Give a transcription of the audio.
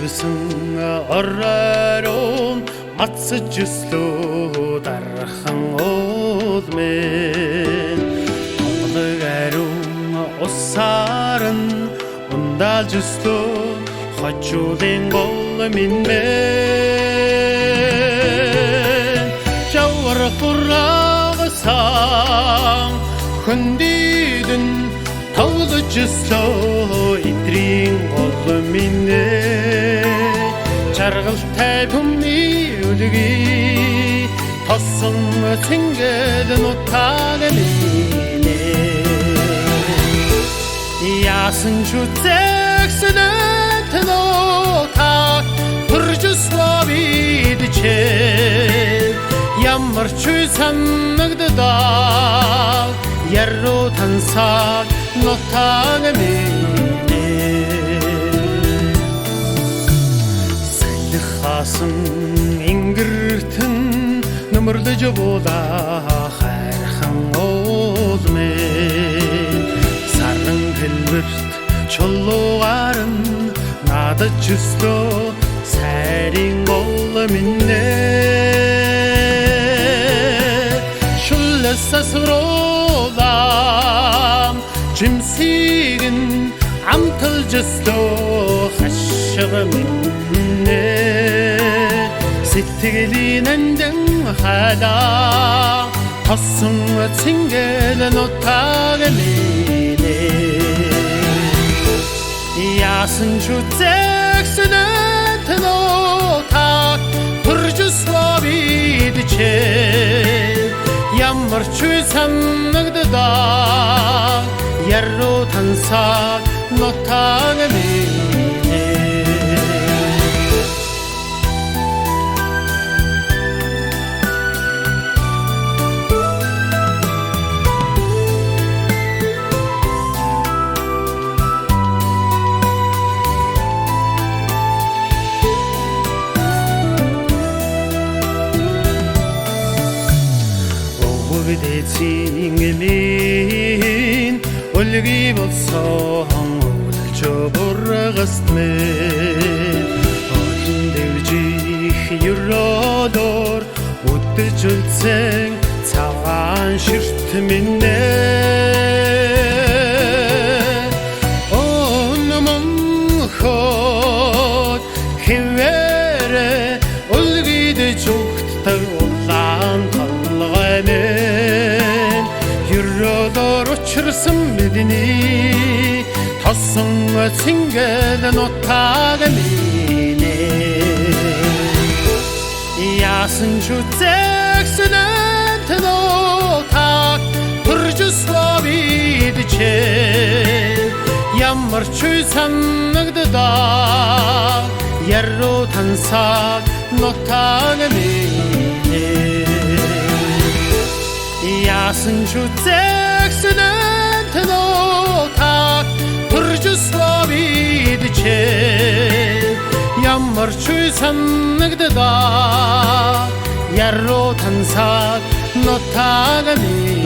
Өлгөрсөн оройрон мацж өслөө дархан уулмэн Тоглог ариун усарын ундалж өслөө хожуулын гол минмэн Жавар хурагсан хөндийдэн тоглож өслөө идрийн гол минэ Жаргалтай түмний үлгий тосон цэнгэл нутаг минэ Яасан ч үзэгсэн тэнотаг төржөслөө бидчээ Ямар ч санагддаг яруу тансаг нутаг минэ Хаасан ингэртэн нөмөрлөж буула хайрхан уулмэн Саран хэлбэрт чулуугаар нь надад өслөө сайрын гол минэ Шүлэс асруулам жимсийг нь амталж өслөө хашиг минэ Сэтгэлийн эндэн хадаа тосон цэнгэл нутаг минэ Яасан ч үзэгсэн тэнотаг төржөслөө бидчээ Ямар ч санагддаг яруу тансаг нутаг минэ Дэцингэлин үлгий болсон үлж бургастмэн Олон дэвжих юродор үдэж үлцэн цагаан ширт минэ Өнмөнхөд хэвээрэ үлгийд зүгтдэг улаан толгойнэ Учирсан бидний тосон цэнгэл нутаг минэ Яасан ч үзэгсэн тэнотаг төржөслөө бидчээ Ямар ч санагддаг яруу тансаг нутаг минэ Яасан ч үзэгсэн тэнотаг төржөслөө бидчээ Ямар ч санагддаг яруу тансаг нутаг минэ